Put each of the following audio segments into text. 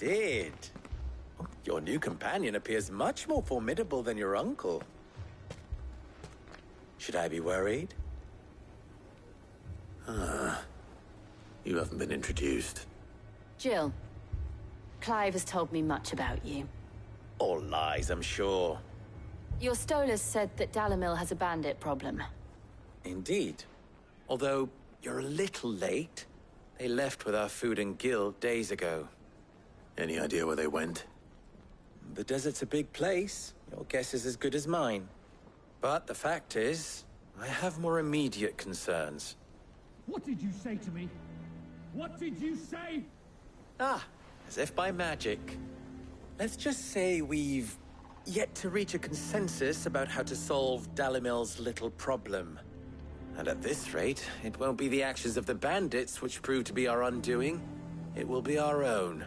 Sid. Your new companion appears much more formidable than your uncle. Should I be worried? You haven't been introduced. Jill, Clive has told me much about you. All lies, I'm sure. Your Stolas said that Dalamil has a bandit problem. Indeed. Although, you're a little late. They left with our food and guild days ago. Any idea where they went? The desert's a big place. Your guess is as good as mine. But the fact is, I have more immediate concerns. What did you say to me? What did you say? As if by magic. Let's just say we've yet to reach a consensus about how to solve Dalamil's little problem. And at this rate, it won't be the actions of the bandits which prove to be our undoing. It will be our own.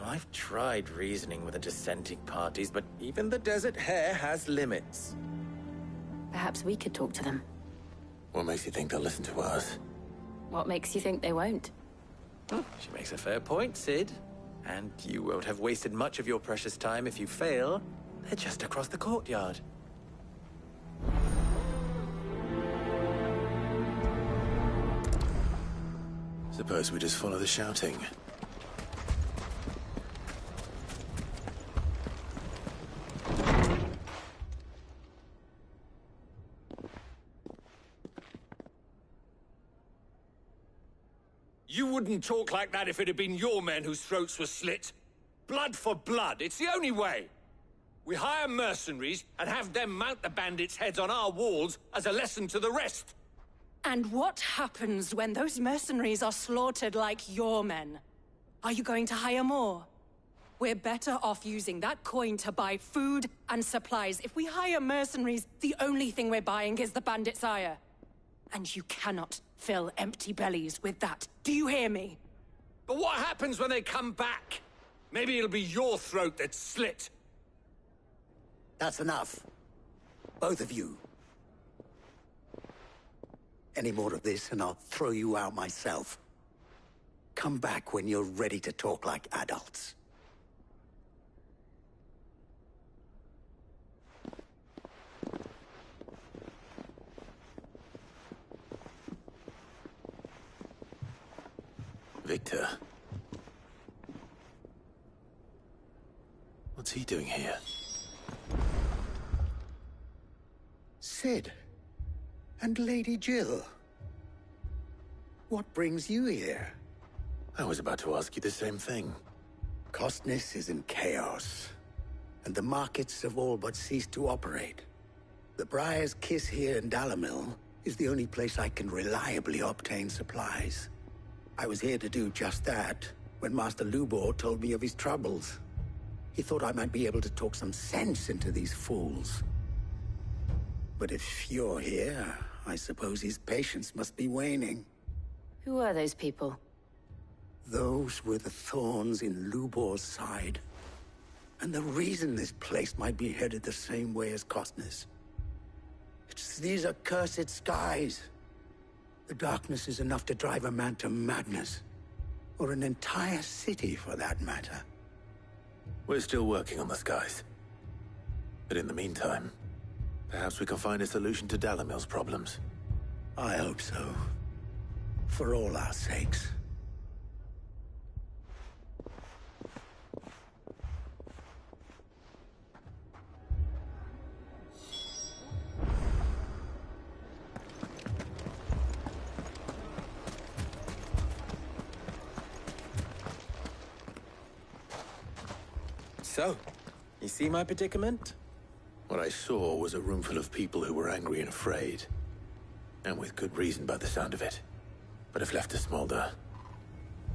I've tried reasoning with the dissenting parties, but even the Desert Hare has limits. Perhaps we could talk to them. What makes you think they'll listen to us? What makes you think they won't? She makes a fair point, Sid. And you won't have wasted much of your precious time if you fail. They're just across the courtyard. Suppose we just follow the shouting. You wouldn't talk like that if it had been your men whose throats were slit. Blood for blood, it's the only way. We hire mercenaries and have them mount the bandits' heads on our walls as a lesson to the rest. And what happens when those mercenaries are slaughtered like your men? Are you going to hire more? We're better off using that coin to buy food and supplies. If we hire mercenaries, the only thing we're buying is the bandits' ire. And you cannot fill empty bellies with that. Do you hear me? But what happens when they come back? Maybe it'll be your throat that's slit. That's enough. Both of you. Any more of this and I'll throw you out myself. Come back when you're ready to talk like adults. Victor. What's he doing here? Sid. And Lady Jill. What brings you here? I was about to ask you the same thing. Costness is in chaos, and the markets have all but ceased to operate. The Briar's Kiss here in Dalamil is the only place I can reliably obtain supplies. I was here to do just that when Master Lubor told me of his troubles. He thought I might be able to talk some sense into these fools. But if you're here, I suppose his patience must be waning. Who are those people? Those were the thorns in Lubor's side. And the reason this place might be headed the same way as Costness. It's these accursed skies. The darkness is enough to drive a man to madness. Or an entire city, for that matter. We're still working on the skies. But in the meantime, perhaps we can find a solution to Dalamil's problems. I hope so. For all our sakes. So, you see my predicament? What I saw was a room full of people who were angry and afraid. And with good reason by the sound of it. But if left to smolder,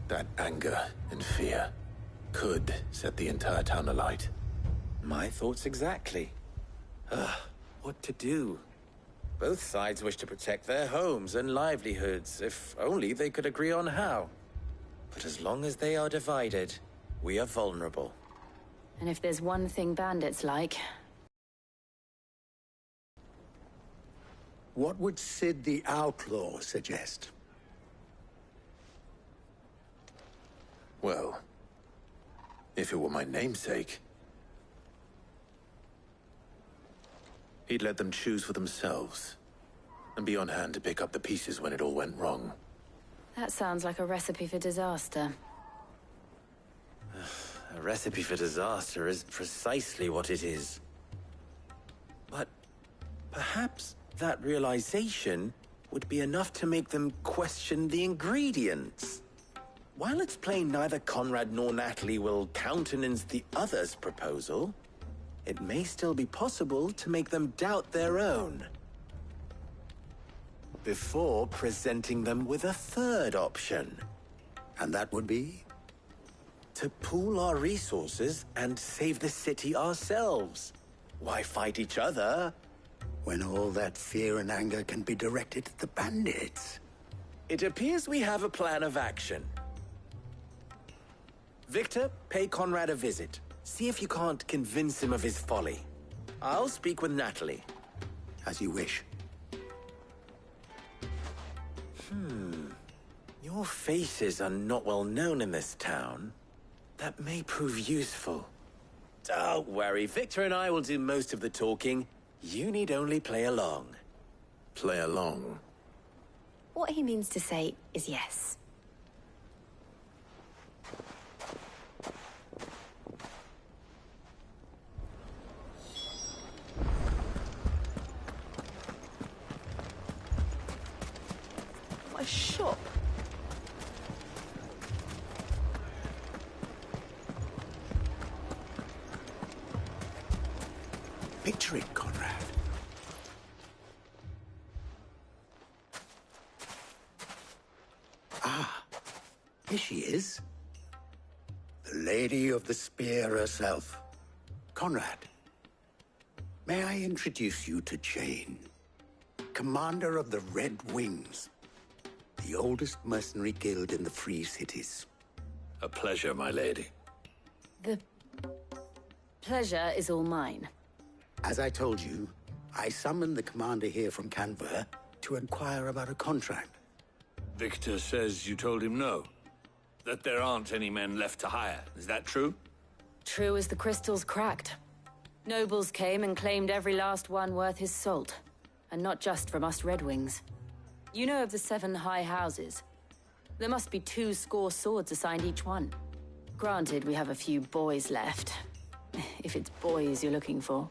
that anger and fear could set the entire town alight. My thoughts exactly. What to do? Both sides wish to protect their homes and livelihoods, if only they could agree on how. But as long as they are divided, we are vulnerable. And if there's one thing bandits like... What would Sid the Outlaw suggest? Well, If it were my namesake, he'd let them choose for themselves, and be on hand to pick up the pieces when it all went wrong. That sounds like a recipe for disaster. A recipe for disaster is precisely what it is. But perhaps that realization would be enough to make them question the ingredients. While it's plain neither Conrad nor Natalie will countenance the other's proposal, it may still be possible to make them doubt their own, before presenting them with a third option. And that would be? To pool our resources and save the city ourselves. Why fight each other When all that fear and anger can be directed at the bandits. It appears we have a plan of action. Victor, pay Conrad a visit. See if you can't convince him of his folly. I'll speak with Natalie. As you wish. Your faces are not well known in this town. That may prove useful. Don't worry, Victor and I will do most of the talking. You need only play along. Play along? What he means to say is yes. What a shop. Picture it, Conrad. Ah, here she is. The Lady of the Spear herself. Conrad, may I introduce you to Jane, commander of the Red Wings, the oldest mercenary guild in the Free Cities. A pleasure, my lady. The pleasure is all mine. As I told you, I summoned the commander here from Canver to inquire about a contract. Victor says you told him no. That there aren't any men left to hire. Is that true? True as the crystals cracked. Nobles came and claimed every last one worth his salt. And not just from us Red Wings. You know of the 7 high houses. There must be 2 swords assigned each one. Granted, we have a few boys left. If it's boys you're looking for.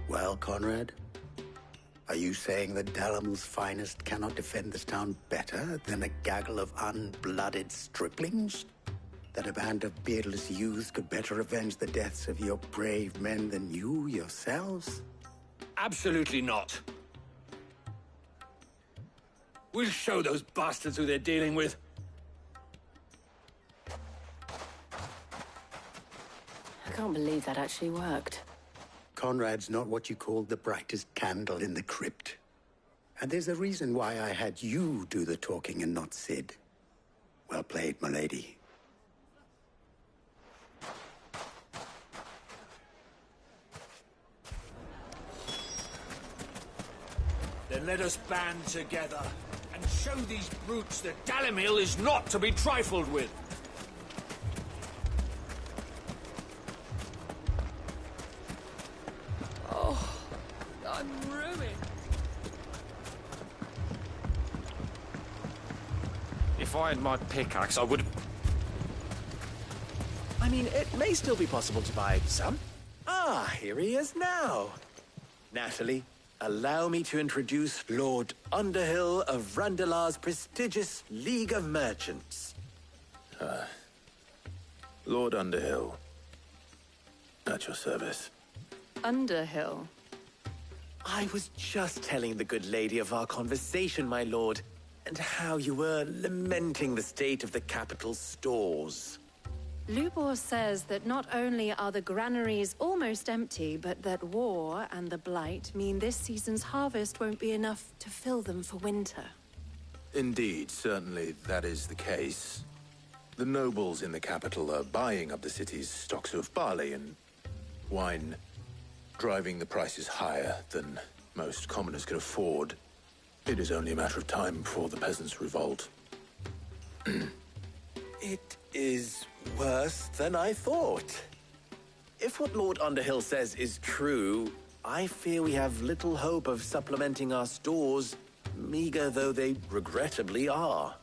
Well, Conrad, are you saying that Dalamil's finest cannot defend this town better than a gaggle of unblooded striplings? That a band of beardless youths could better avenge the deaths of your brave men than you yourselves? Absolutely not. We'll show those bastards who they're dealing with. I can't believe that actually worked. Conrad's not what you call the brightest candle in the crypt. And there's a reason why I had you do the talking and not Sid. Well played, my lady. Then let us band together and show these brutes that Dalimil is not to be trifled with. I'm ruined. If I had my pickaxe, I would... I mean, it may still be possible to buy some. Ah, here he is now. Natalie, allow me to introduce Lord Underhill of Randalar's prestigious League of Merchants. Lord Underhill. At your service. Underhill. I was just telling the good lady of our conversation, my lord, and how you were lamenting the state of the capital's stores. Lubor says that not only are the granaries almost empty, but that war and the Blight mean this season's harvest won't be enough to fill them for winter. Indeed, certainly that is the case. The nobles in the capital are buying up the city's stocks of barley and wine, driving the prices higher than most commoners can afford. It is only a matter of time before the peasants revolt. It is worth worse than I thought. If what Lord Underhill says is true, I fear we have little hope of supplementing our stores, meager though they regrettably are.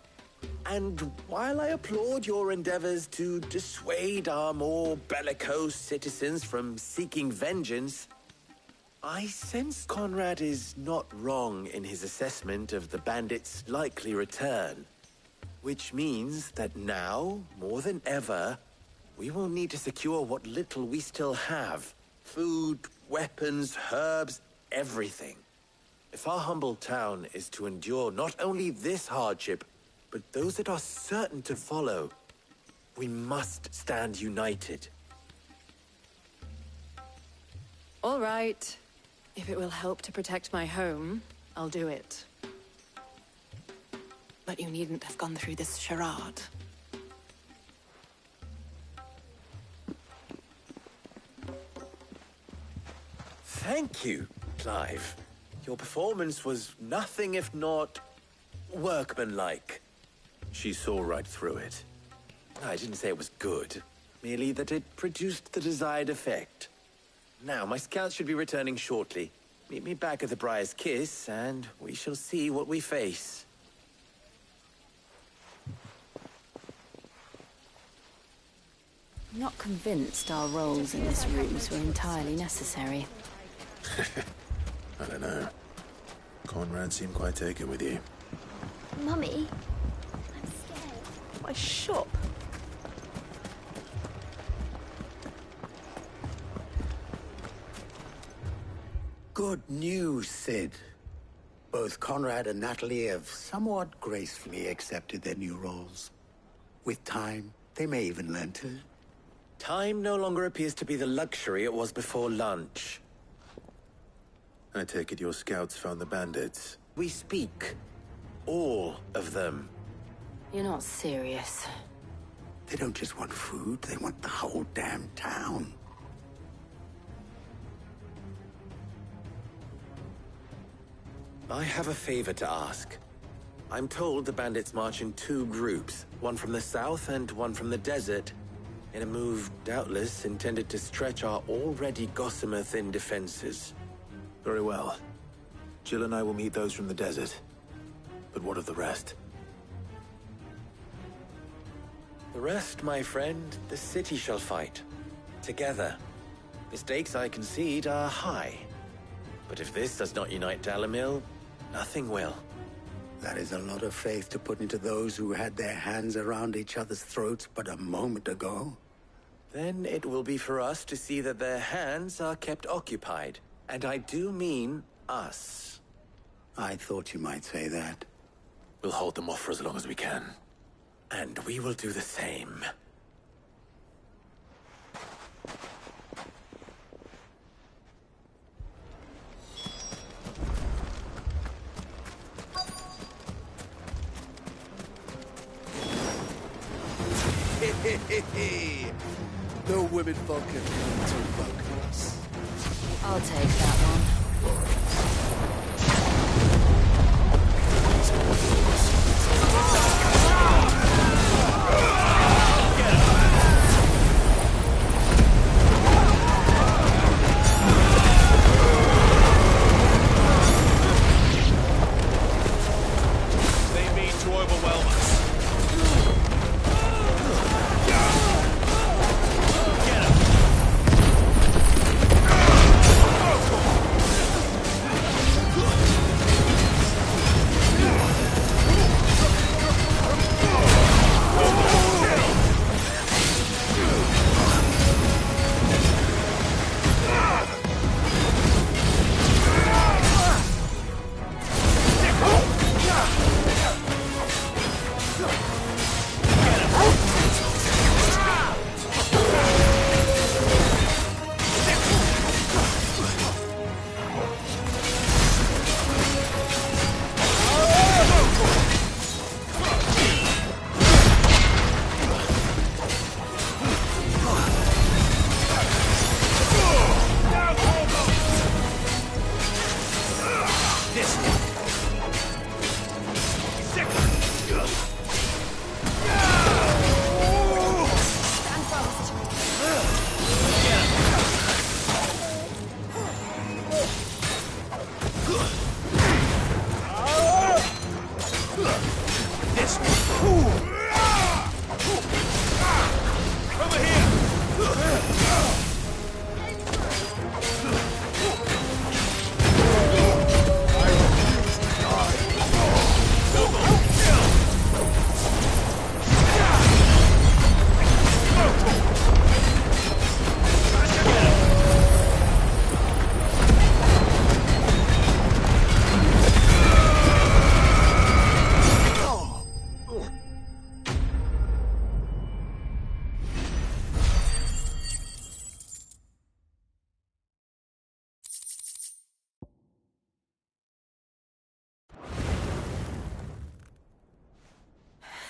And while I applaud your endeavors to dissuade our more bellicose citizens from seeking vengeance, I sense Conrad is not wrong in his assessment of the bandits' likely return. Which means that now, more than ever, we will need to secure what little we still have. Food, weapons, herbs, everything. If our humble town is to endure not only this hardship, but those that are certain to follow, we must stand united. All right. If it will help to protect my home, I'll do it. But you needn't have gone through this charade. Thank you, Clive. Your performance was nothing if not workmanlike. She saw right through it. I didn't say it was good, merely that it produced the desired effect. Now, my scouts should be returning shortly. Meet me back at the Briar's Kiss, and we shall see what we face. I'm not convinced our roles in this ruse were entirely necessary. I don't know. Conrad seemed quite taken with you. Mummy, I'm scared. My shop. Good news, Sid. Both Conrad and Natalie have somewhat gracefully accepted their new roles. With time, they may even learn to. Time no longer appears to be the luxury it was before lunch. I take it your scouts found the bandits. We speak. All of them. You're not serious. They don't just want food, they want the whole damn town. I have a favor to ask. I'm told the bandits march in two groups, one from the south and one from the desert, in a move doubtless intended to stretch our already gossamer-thin defenses. Very well. Jill and I will meet those from the desert. But what of the rest? The rest, my friend, the city shall fight. Together. The stakes, I concede, are high. But if this does not unite Dalimil, nothing will. That is a lot of faith to put into those who had their hands around each other's throats but a moment ago. Then it will be for us to see that their hands are kept occupied. And I do mean us. I thought you might say that. We'll hold them off for as long as we can. And we will do the same. No women folk have come to welcome us. I'll take that one. They mean to overwhelm us.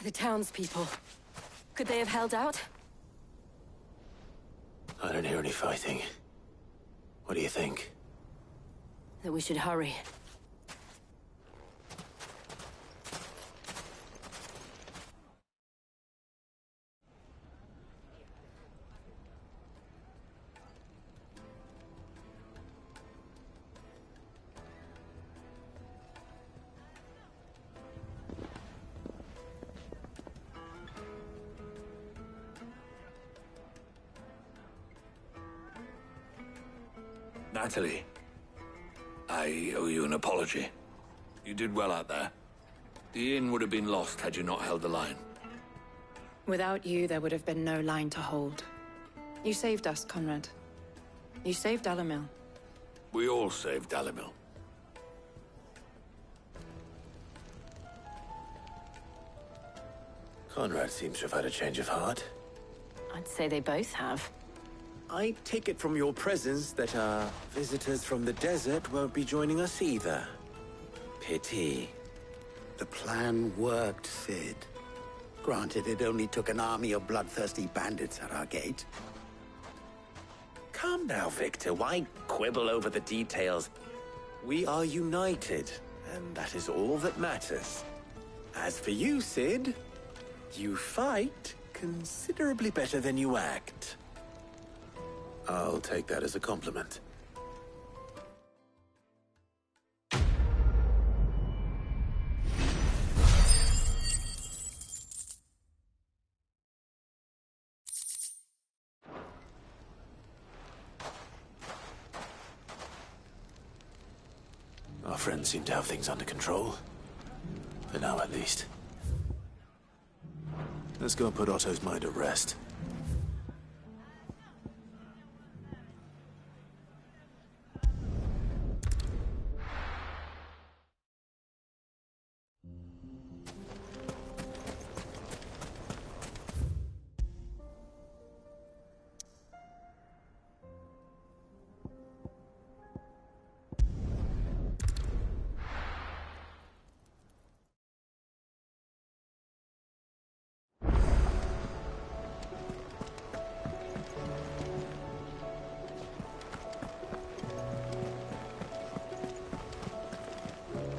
The townspeople. Could they have held out? I don't hear any fighting. What do you think? That we should hurry. Natalie, I owe you an apology. You did well out there. The inn would have been lost had you not held the line. Without you, there would have been no line to hold. You saved us, Conrad. You saved Dalimil. We all saved Dalimil. Conrad seems to have had a change of heart. I'd say they both have. I take it from your presence that our visitors from the desert won't be joining us either. Pity. The plan worked, Sid. Granted, it only took an army of bloodthirsty bandits at our gate. Calm now, Victor. Why quibble over the details? We are united, and that is all that matters. As for you, Sid, you fight considerably better than you act. I'll take that as a compliment. Our friends seem to have things under control. For now, at least. Let's go and put Otto's mind at rest.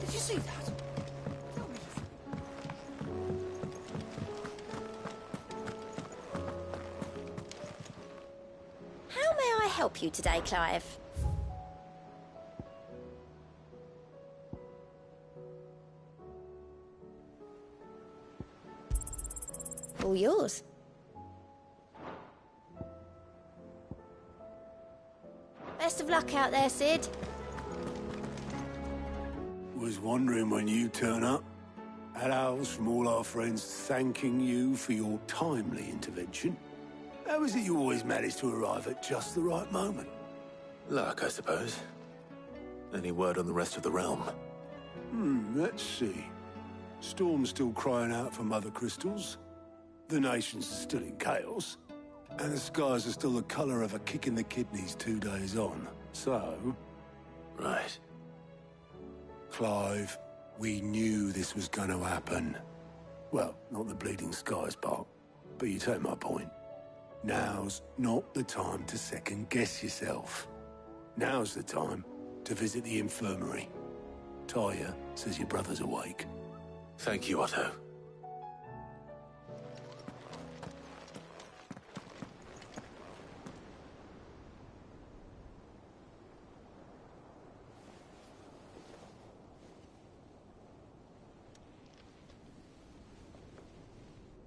Did you see that? Tell me. How may I help you today, Clive? All yours. Best of luck out there, Sid. Was wondering when you turn up. Had owls from all our friends thanking you for your timely intervention. How is it you always manage to arrive at just the right moment? Luck, I suppose. Any word on the rest of the realm? Let's see. Storm's still crying out for mother crystals. The nations are still in chaos. And the skies are still the color of a kick in the kidneys 2 days on. So... Right. Clive, we knew this was going to happen. Well, not the bleeding skies part, but you take my point. Now's not the time to second-guess yourself. Now's the time to visit the infirmary. Talia says your brother's awake. Thank you, Otto.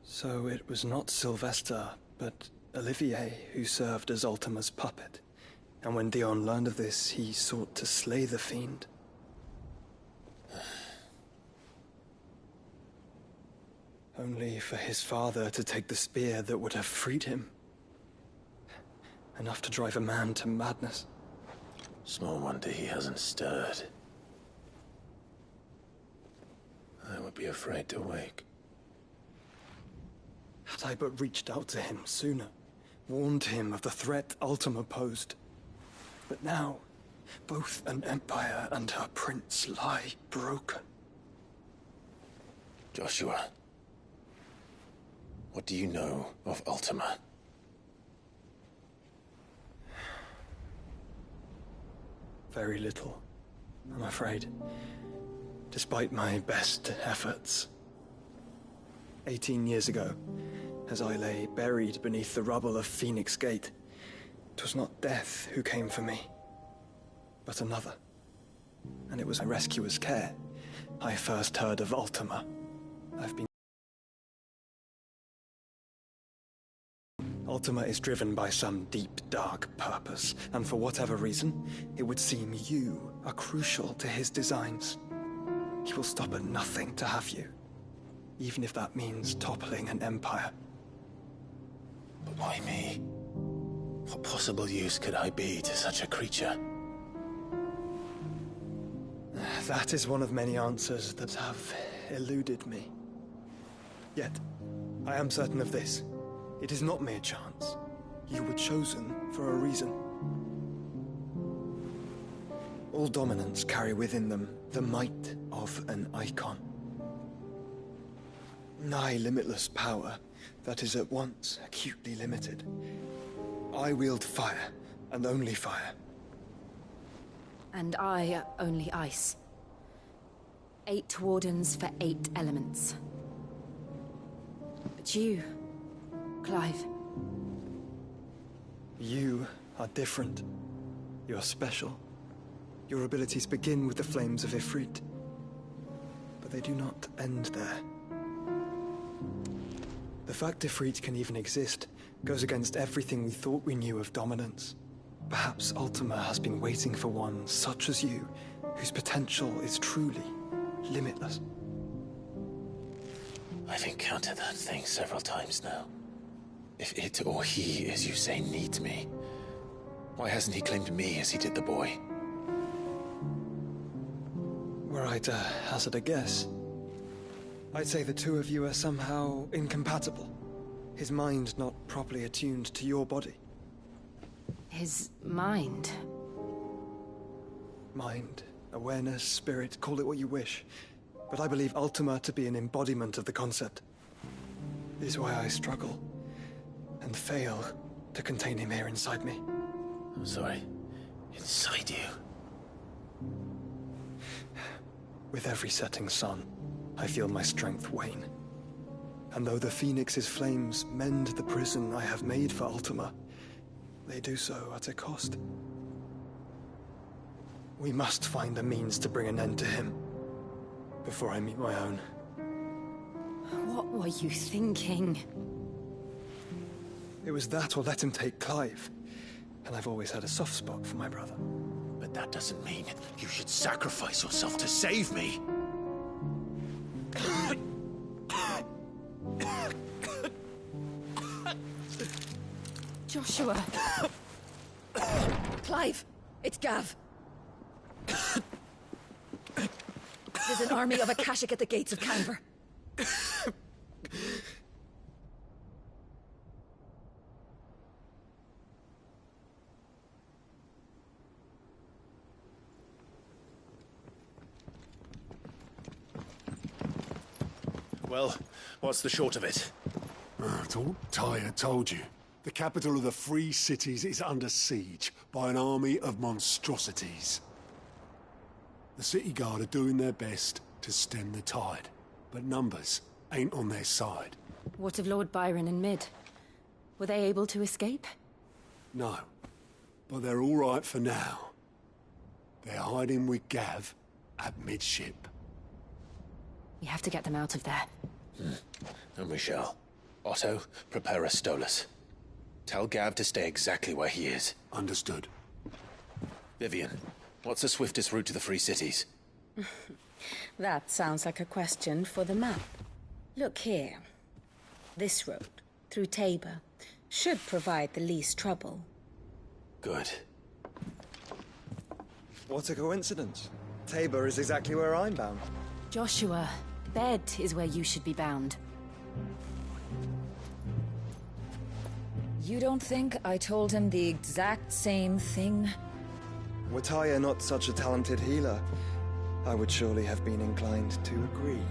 So it was not Sylvester, but Olivier who served as Ultima's puppet. And when Dion learned of this, he sought to slay the fiend. Only for his father to take the spear that would have freed him. Enough to drive a man to madness. Small wonder he hasn't stirred. I would be afraid to wake. Had I but reached out to him sooner, warned him of the threat Ultima posed. But now, both an empire and her prince lie broken. Joshua, What do you know of Ultima? Very little, I'm afraid. Despite my best efforts. 18 years ago, as I lay buried beneath the rubble of Phoenix Gate, 'twas not death who came for me, but another. And it was my rescuer's care I first heard of Ultima. Ultima is driven by some deep, dark purpose, and for whatever reason, it would seem you are crucial to his designs. He will stop at nothing to have you, even if that means toppling an empire. But why me? What possible use could I be to such a creature? That is one of many answers that have eluded me. Yet, I am certain of this. It is not mere chance. You were chosen for a reason. All dominants carry within them the might of an icon. Nigh limitless power that is at once acutely limited. I wield fire, and only fire. And I only ice. 8 wardens for 8 elements. But you, Clive. You are different. You're special. Your abilities begin with the flames of Ifrit. But they do not end there. The fact Ifrit can even exist goes against everything we thought we knew of dominance. Perhaps Ultima has been waiting for one such as you, whose potential is truly limitless. I've encountered that thing several times now. If it or he, as you say, needs me, why hasn't he claimed me as he did the boy? Were I to hazard a guess, I'd say the two of you are somehow incompatible. His mind not properly attuned to your body. His mind? Mind, awareness, spirit, call it what you wish. But I believe Ultima to be an embodiment of the concept. This is why I struggle and fail to contain him here inside me. I'm sorry. Inside you? With every setting sun, I feel my strength wane. And though the Phoenix's flames mend the prison I have made for Ultima, they do so at a cost. We must find a means to bring an end to him before I meet my own. What were you thinking? It was that or let him take Clive. And I've always had a soft spot for my brother. But that doesn't mean you should sacrifice yourself to save me. Joshua. Clive, it's Gav. There's an army of Akashic at the gates of Canver. Well, what's the short of it? Tyre told you. The capital of the Free Cities is under siege by an army of monstrosities. The city guard are doing their best to stem the tide, but numbers ain't on their side. What of Lord Byron and Mid? Were they able to escape? No, but they're all right for now. They're hiding with Gav at midship. We have to get them out of there. And we shall. Otto, prepare a Stolas. Tell Gav to stay exactly where he is. Understood. Vivian, what's the swiftest route to the Free Cities? That sounds like a question for the map. Look here. This road, through Tabor, should provide the least trouble. Good. What a coincidence. Tabor is exactly where I'm bound. Joshua, Bed is where you should be bound. You don't think I told him the exact same thing? Were Tyre not such a talented healer, I would surely have been inclined to agree.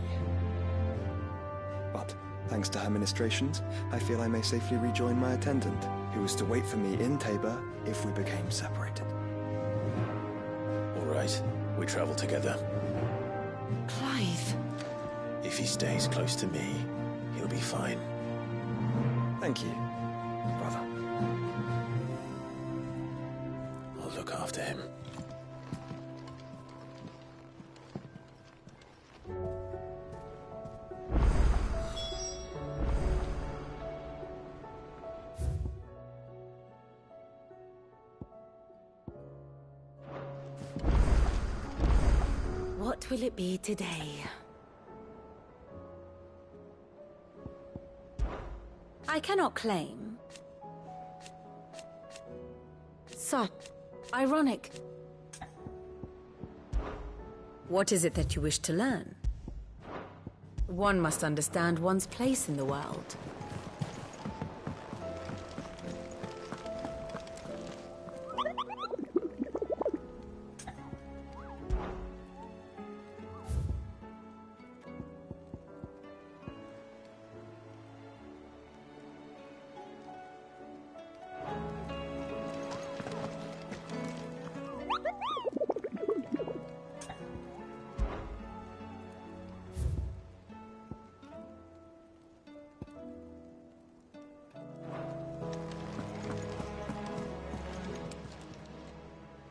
But Thanks to her ministrations, I feel I may safely rejoin my attendant, who was to wait for me in Tabor if we became separated. All right, we travel together. Clive. If he stays close to me, he'll be fine. Thank you, brother. I'll look after him. What will it be today? I cannot claim. So, ironic. What is it that you wish to learn? One must understand one's place in the world.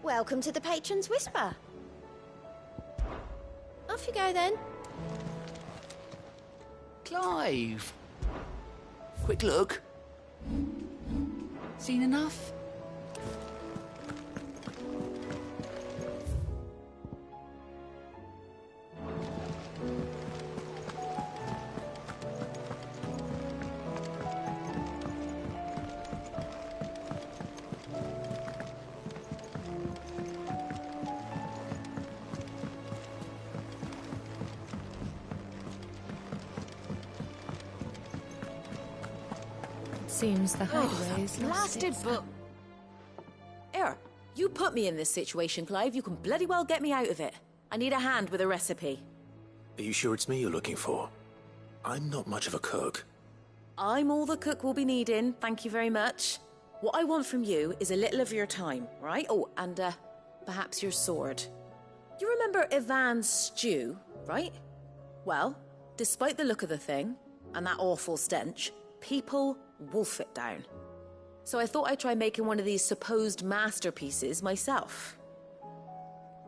Welcome to the Patron's Whisper. Off you go then. Clive! Quick look. Seen enough? Seems the hideaway is blasted book. Here, you put me in this situation, Clive. You can bloody well get me out of it. I need a hand with a recipe. Are you sure it's me you're looking for? I'm not much of a cook. I'm all the cook will be needing, thank you very much. What I want from you is a little of your time, right? Oh, and perhaps your sword. You remember Ivan's stew, right? Well, despite the look of the thing, and that awful stench, people wolf it down. So I thought I'd try making one of these supposed masterpieces myself.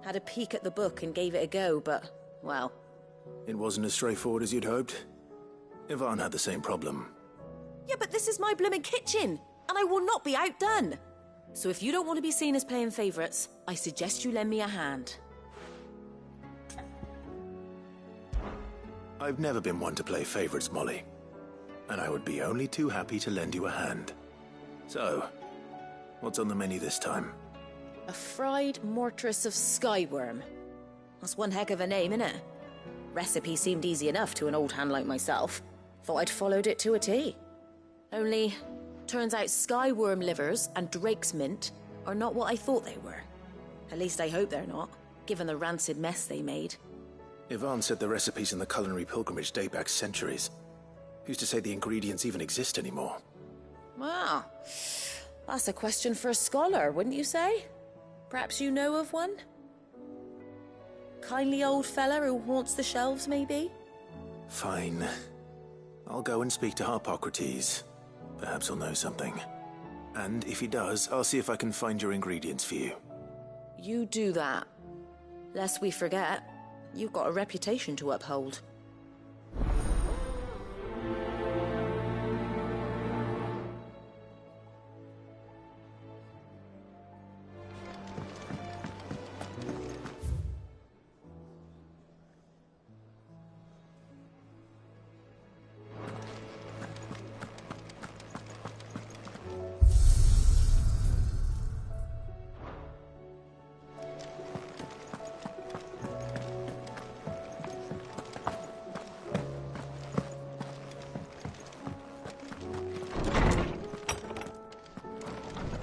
Had a peek at the book and gave it a go, but, well... It wasn't as straightforward as you'd hoped. Ivan had the same problem. Yeah, but this is my blimmin' kitchen, and I will not be outdone. So if you don't want to be seen as playing favourites, I suggest you lend me a hand. I've never been one to play favourites, Molly. And I would be only too happy to lend you a hand. So, what's on the menu this time? A fried mortress of skyworm. That's one heck of a name, innit? Recipe seemed easy enough to an old hand like myself. Thought I'd followed it to a T. Only, turns out skyworm livers and drake's mint are not what I thought they were. At least I hope they're not, given the rancid mess they made. Ivan said the recipes in the culinary pilgrimage date back centuries. Who's to say the ingredients even exist anymore? Wow. That's a question for a scholar, wouldn't you say? Perhaps you know of one? Kindly old fella who haunts the shelves, maybe? Fine. I'll go and speak to Harpocrates. Perhaps he'll know something. And if he does, I'll see if I can find your ingredients for you. You do that. Lest we forget, you've got a reputation to uphold.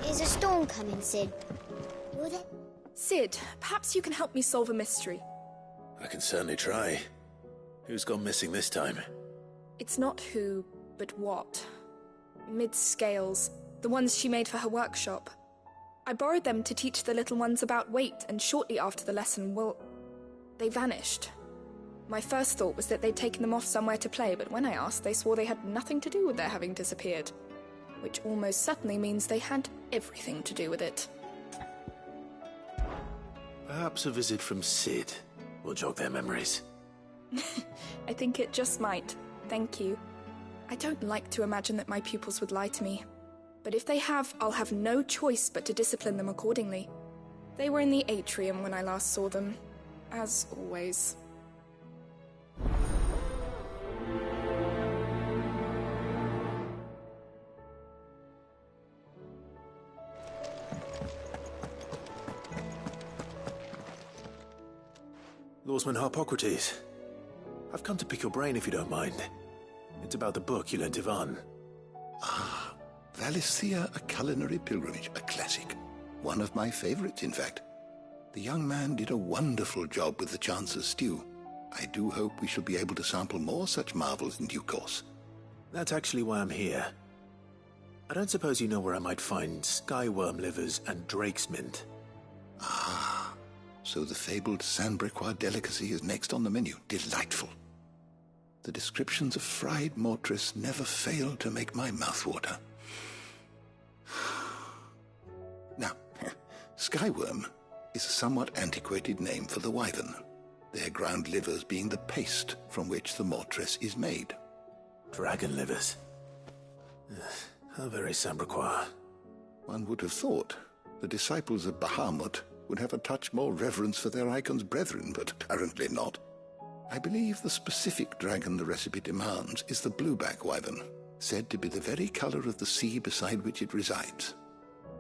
Is a storm coming, Sid? Would it? Sid, perhaps you can help me solve a mystery. I can certainly try. Who's gone missing this time? It's not who, but what. Mid-scales, the ones she made for her workshop. I borrowed them to teach the little ones about weight, and shortly after the lesson, well, they vanished. My first thought was that they'd taken them off somewhere to play, but when I asked, they swore they had nothing to do with their having disappeared. Which almost certainly means they had everything to do with it. Perhaps a visit from Sid will jog their memories. I think it just might. Thank you. I don't like to imagine that my pupils would lie to me. But if they have, I'll have no choice but to discipline them accordingly. They were in the atrium when I last saw them. As always. Lawsman Harpocrates, I've come to pick your brain if you don't mind. It's about the book you lent Ivan. Ah, Valisthea, A Culinary Pilgrimage, a classic. One of my favorites, in fact. The young man did a wonderful job with the Chance's stew. I do hope we shall be able to sample more such marvels in due course. That's actually why I'm here. I don't suppose you know where I might find skyworm livers and drake's mint. Ah, so the fabled Sandbrequois delicacy is next on the menu. Delightful. The descriptions of fried mortress never fail to make my mouth water. Now, skyworm is a somewhat antiquated name for the wyvern, their ground livers being the paste from which the mortress is made. Dragon livers. How very Sandbrequois. One would have thought the disciples of Bahamut would have a touch more reverence for their icon's brethren, but apparently not. I believe the specific dragon the recipe demands is the blueback wyvern, said to be the very color of the sea beside which it resides.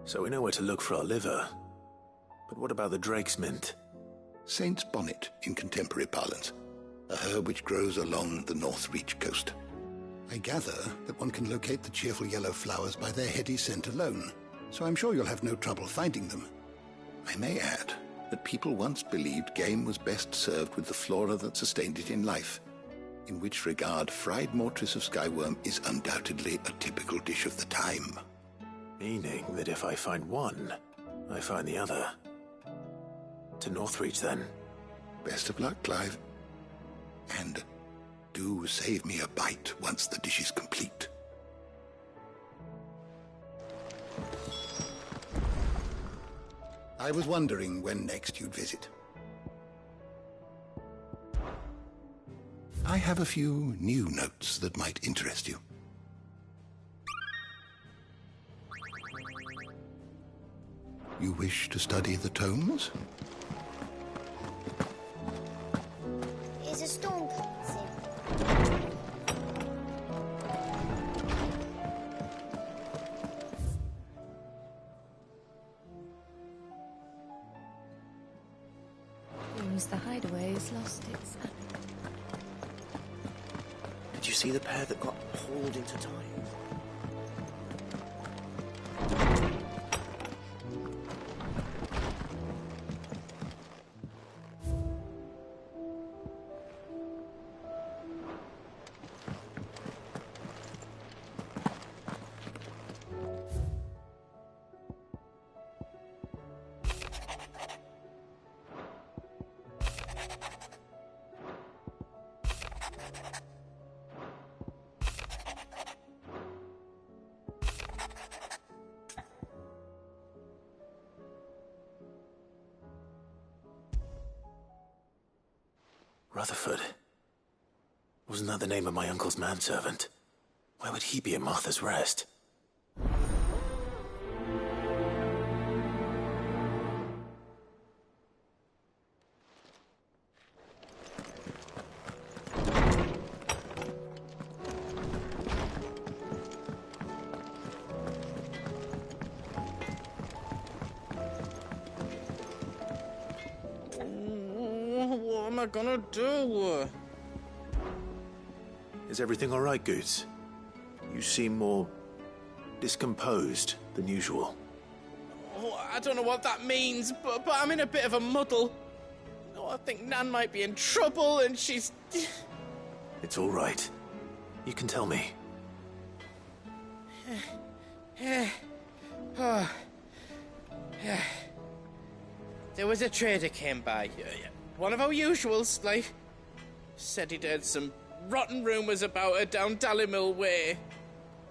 So we know where to look for our liver. But what about the drake's mint? Saint's bonnet in contemporary parlance, a herb which grows along the North Reach coast. I gather that one can locate the cheerful yellow flowers by their heady scent alone, so I'm sure you'll have no trouble finding them. I may add that people once believed game was best served with the flora that sustained it in life, in which regard fried mortress of skyworm is undoubtedly a typical dish of the time. Meaning that if I find one, I find the other. To Northreach, then. Best of luck, Clive. And do save me a bite once the dish is complete. I was wondering when next you'd visit. I have a few new notes that might interest you. You wish to study the tomes? Is a storm coming, Sid? Seems the hideaway has lost its... Did you see the pair that got hauled into time? Rutherford. Wasn't that the name of my uncle's manservant? Why would he be at Martha's Rest? What am I gonna do? Is everything all right, Goots? You seem more discomposed than usual. Oh, I don't know what that means, but I'm in a bit of a muddle. Oh, I think Nan might be in trouble, and she's... It's all right. You can tell me. There was a trader came by. One of our usuals, like. Said he'd heard some rotten rumours about her down Dalimil Way.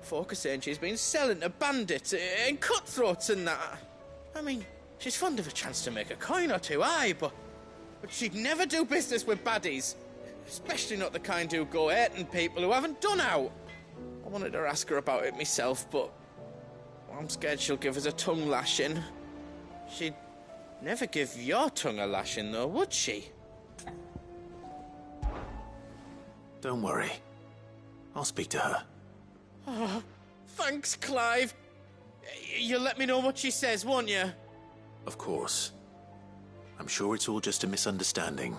Folk are saying she's been selling to bandits and cutthroats and that. I mean, she's fond of a chance to make a coin or two, aye, but she'd never do business with baddies. Especially not the kind who go hurting people who haven't done out. I wanted to ask her about it myself, but I'm scared she'll give us a tongue lashing. She'd never give your tongue a lashing, though, would she? Don't worry. I'll speak to her. Oh, thanks, Clive. You'll let me know what she says, won't you? Of course. I'm sure it's all just a misunderstanding.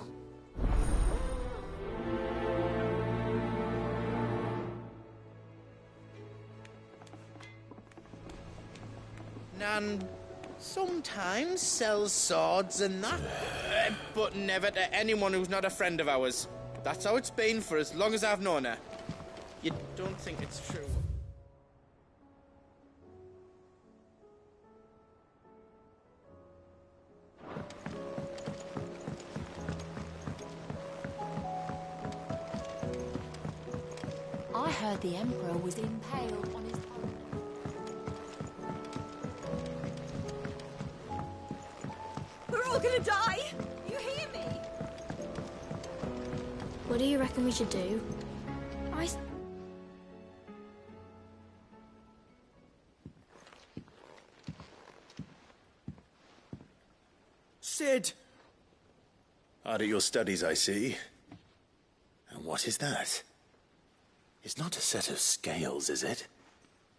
Nan sometimes sells swords and that, but never to anyone who's not a friend of ours. That's how it's been for as long as I've known her. You don't think it's true? I heard the Emperor was impaled on his own. We're all gonna die! You hear me? What do you reckon we should do? Sid! Hard at your studies, I see. And what is that? It's not a set of scales, is it?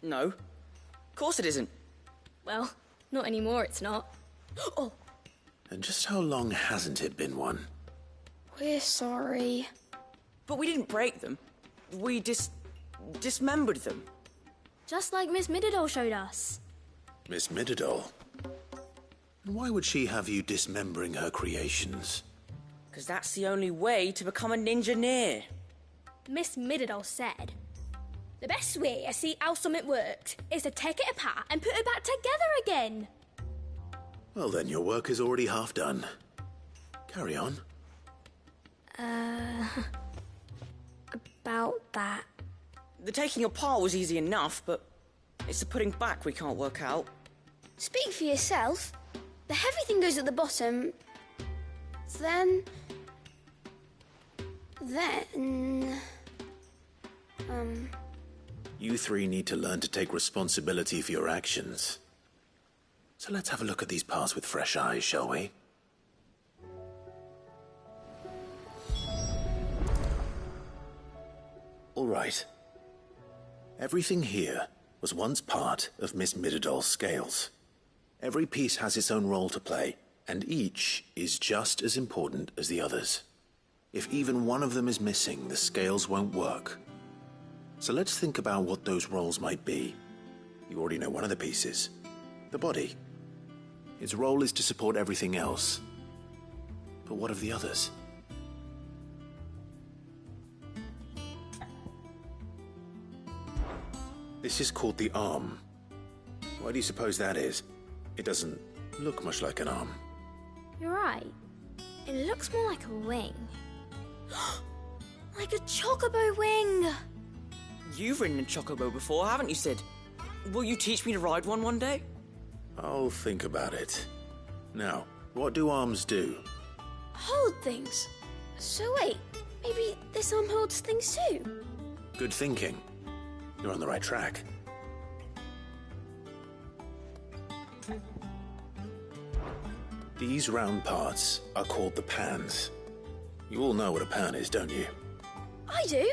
No. Of course it isn't. Well, not anymore, it's not. Oh! And just how long hasn't it been one? We're sorry. But we didn't break them. We dismembered them. Just like Miss Mididol showed us. Miss Mididol? And why would she have you dismembering her creations? Because that's the only way to become a ninja-neer. Miss Mididol said, the best way to see how something worked is to take it apart and put it back together again. Well then, your work is already half done. Carry on. About that. The taking apart was easy enough, but it's the putting back we can't work out. Speak for yourself. The heavy thing goes at the bottom. Then... You three need to learn to take responsibility for your actions. So let's have a look at these parts with fresh eyes, shall we? All right. Everything here was once part of Miss Mididol's scales. Every piece has its own role to play, and each is just as important as the others. If even one of them is missing, the scales won't work. So let's think about what those roles might be. You already know one of the pieces. The body. Its role is to support everything else. But what of the others? This is called the arm. Why do you suppose that is? It doesn't look much like an arm. You're right. It looks more like a wing. Like a chocobo wing! You've ridden a chocobo before, haven't you, Sid? Will you teach me to ride one day? I'll think about it. Now, what do arms do? Hold things. So wait, maybe this arm holds things too? Good thinking. You're on the right track. These round parts are called the pans. You all know what a pan is, don't you? I do.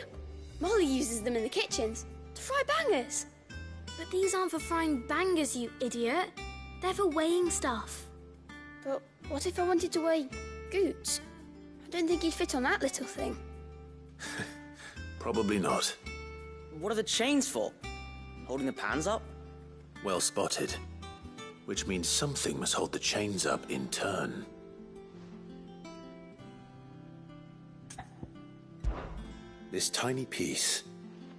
Molly uses them in the kitchens to fry bangers. But these aren't for frying bangers, you idiot. They're for weighing stuff. But what if I wanted to weigh goods? I don't think you'd fit on that little thing. Probably not. What are the chains for? Holding the pans up? Well spotted. Which means something must hold the chains up in turn. This tiny piece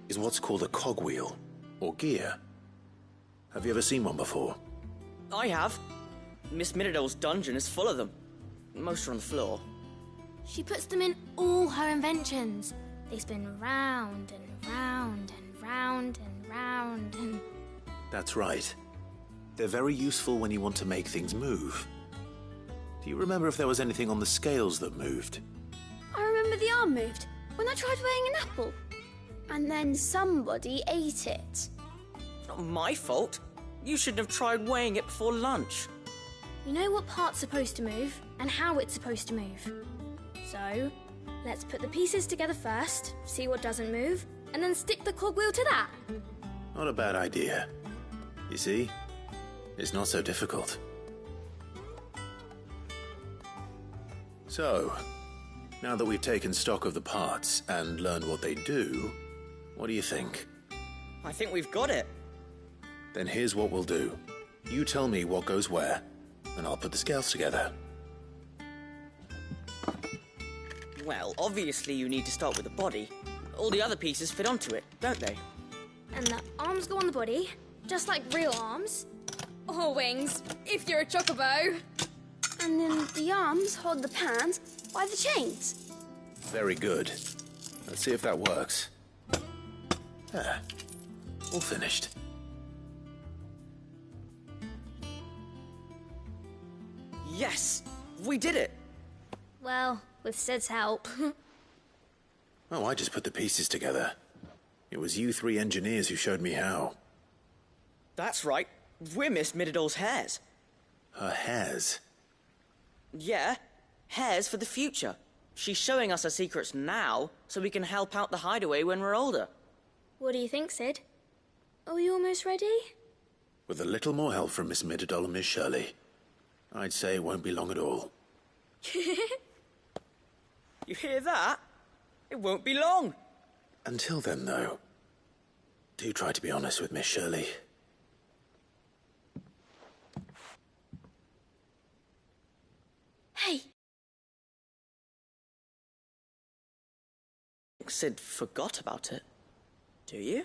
is what's called a cogwheel, or gear. Have you ever seen one before? I have. Miss Miradol's dungeon is full of them. Most are on the floor. She puts them in all her inventions. They spin round and round and round and round and... That's right. They're very useful when you want to make things move. Do you remember if there was anything on the scales that moved? I remember the arm moved when I tried weighing an apple. And then somebody ate it. Not my fault. You shouldn't have tried weighing it before lunch. You know what part's supposed to move and how it's supposed to move. So, let's put the pieces together first, see what doesn't move, and then stick the cogwheel to that. Not a bad idea. You see? It's not so difficult. So, now that we've taken stock of the parts and learned what they do, what do you think? I think we've got it. Then here's what we'll do. You tell me what goes where, and I'll put the scales together. Well, obviously you need to start with the body. All the other pieces fit onto it, don't they? And the arms go on the body, just like real arms. Or wings, if you're a chocobo. And then the arms hold the pans by the chains. Very good. Let's see if that works. There. All finished. Yes! We did it! Well, with Sid's help. Oh, I just put the pieces together. It was you three engineers who showed me how. That's right. We're Miss Miradol's hares. Her hairs? Yeah, hares for the future. She's showing us her secrets now, so we can help out the hideaway when we're older. What do you think, Sid? Are you almost ready? With a little more help from Miss Miradol and Miss Shirley, I'd say it won't be long at all. You hear that? It won't be long. Until then, though, do try to be honest with Miss Shirley. Hey. Sid forgot about it. Do you?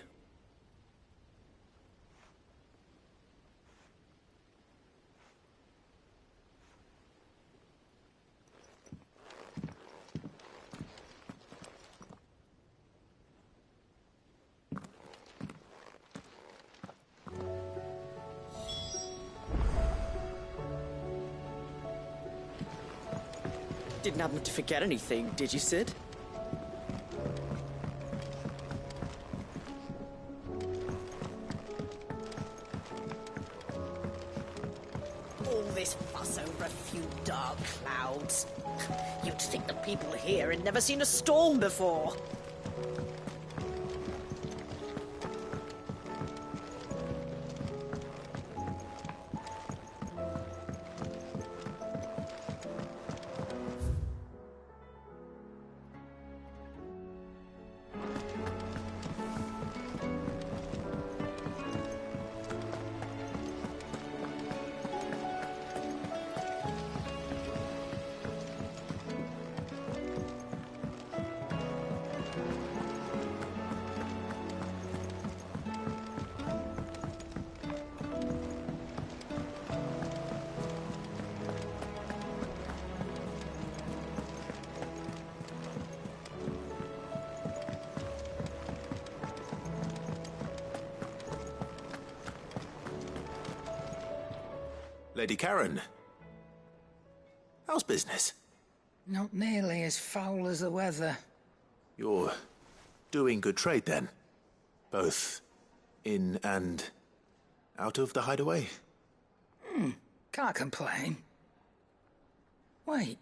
Didn't happen to forget anything, did you, Sid? All this fuss over a few dark clouds. You'd think the people here had never seen a storm before. Lady Karen, how's business? Not nearly as foul as the weather. You're doing good trade, then? Both in and out of the hideaway? Can't complain. Wait,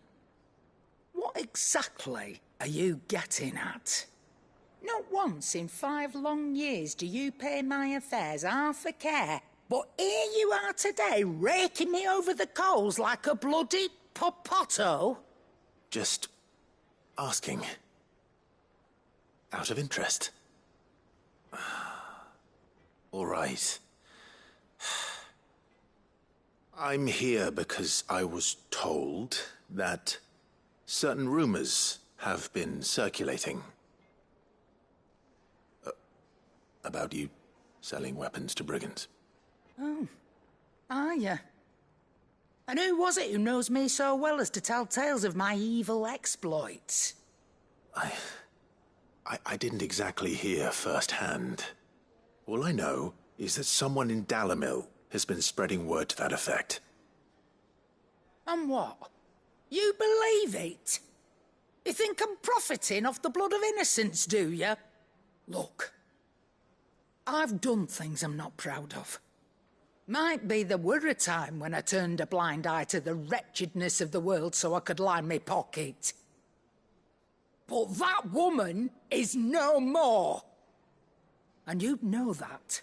what exactly are you getting at? Not once in 5 long years do you pay my affairs half a care, but here you are today, raking me over the coals like a bloody popoto? Just asking. Out of interest. All right. I'm here because I was told that certain rumors have been circulating. about you selling weapons to brigands. Oh. Are you? And who was it who knows me so well as to tell tales of my evil exploits? I didn't exactly hear firsthand. All I know is that someone in Dalimil has been spreading word to that effect. And what? You believe it? You think I'm profiting off the blood of innocents, do you? Look, I've done things I'm not proud of. Might be there were a time when I turned a blind eye to the wretchedness of the world so I could line my pocket. But that woman is no more. And you'd know that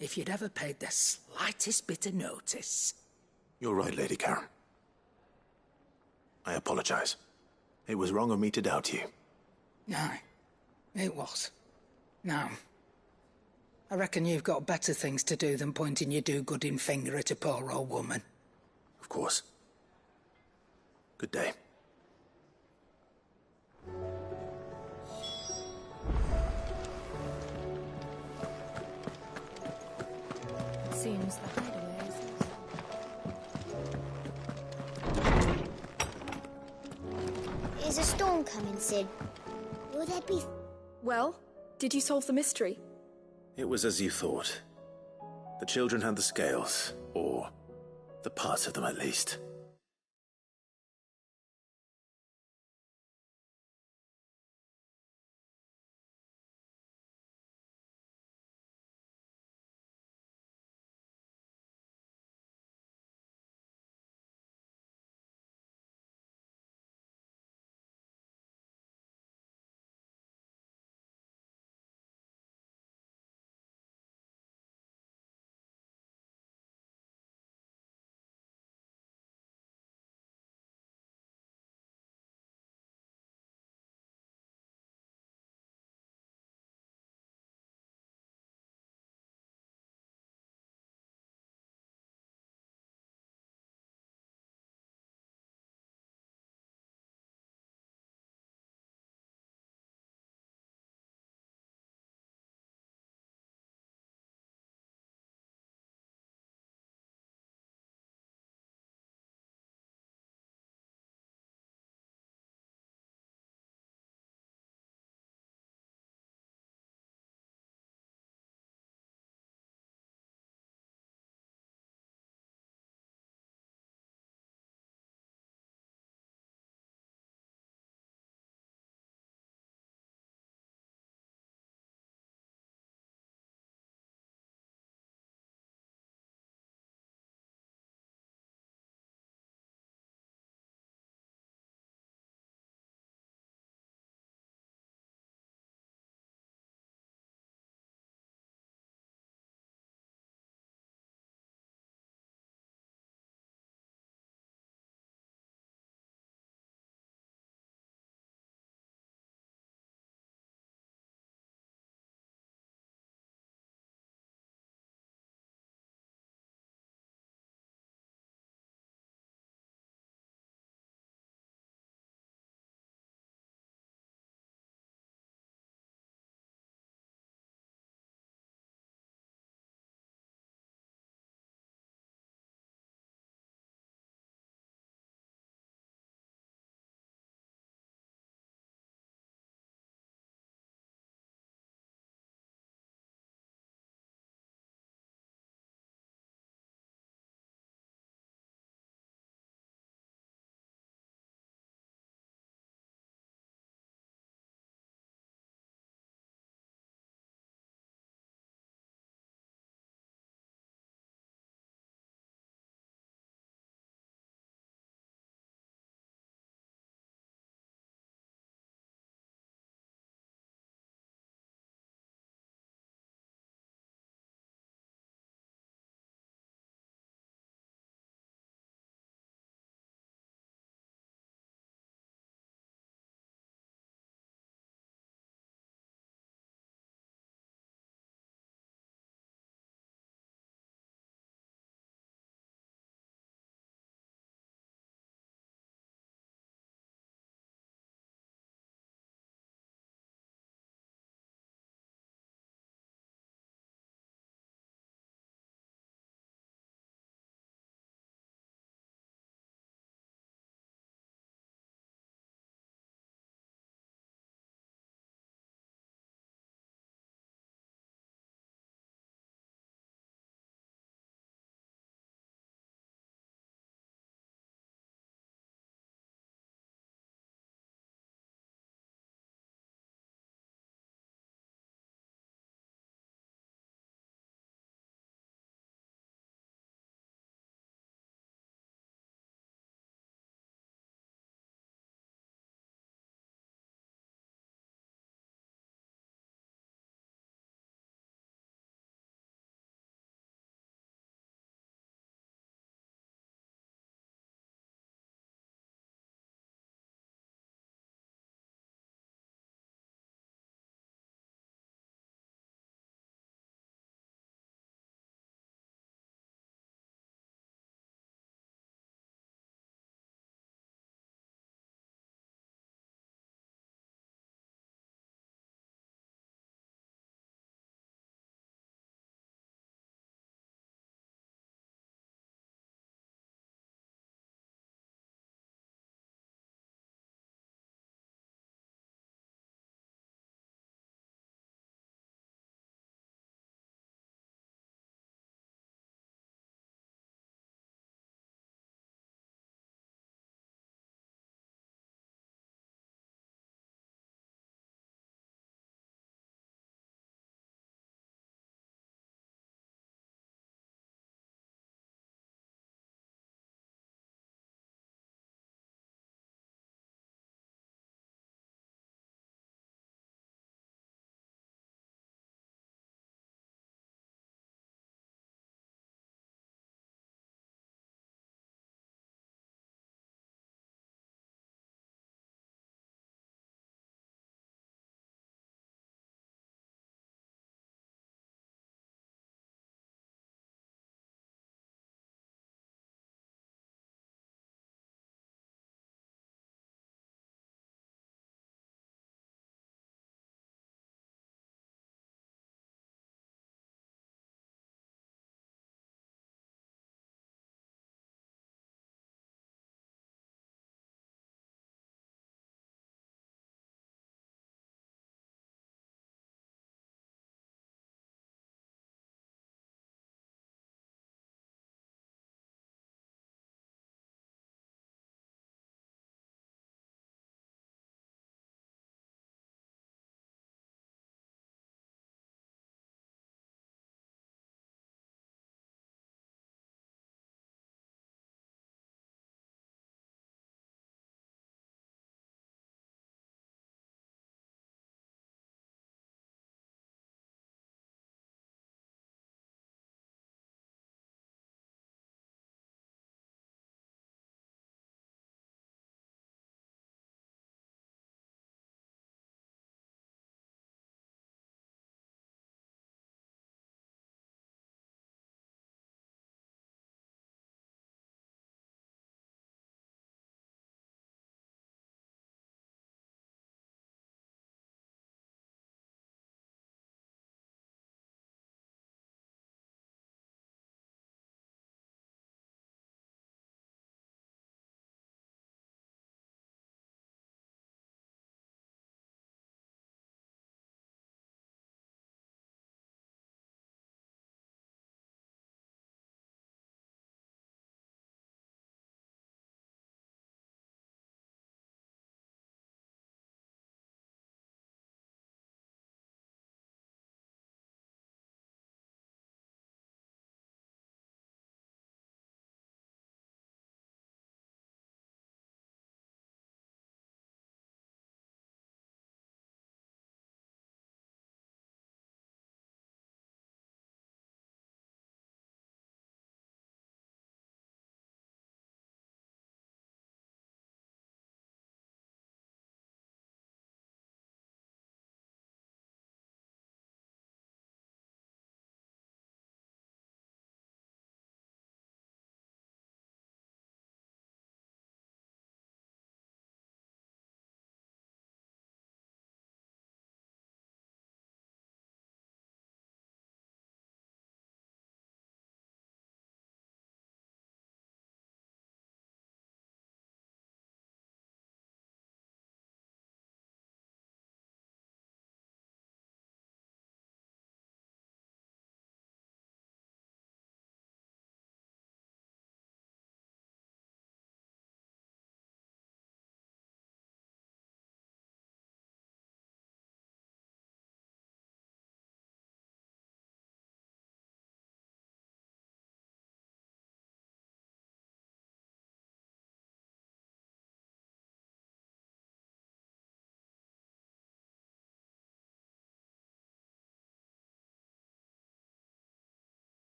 if you'd ever paid the slightest bit of notice. You're right, Lady Karen. I apologize. It was wrong of me to doubt you. No, it was. Now, I reckon you've got better things to do than pointing your do-gooding finger at a poor old woman. Of course. Good day. It seems the hideaway is... Is a storm coming, Sid? Will there be... Well, did you solve the mystery? It was as you thought. The children had the scales, or the parts of them at least.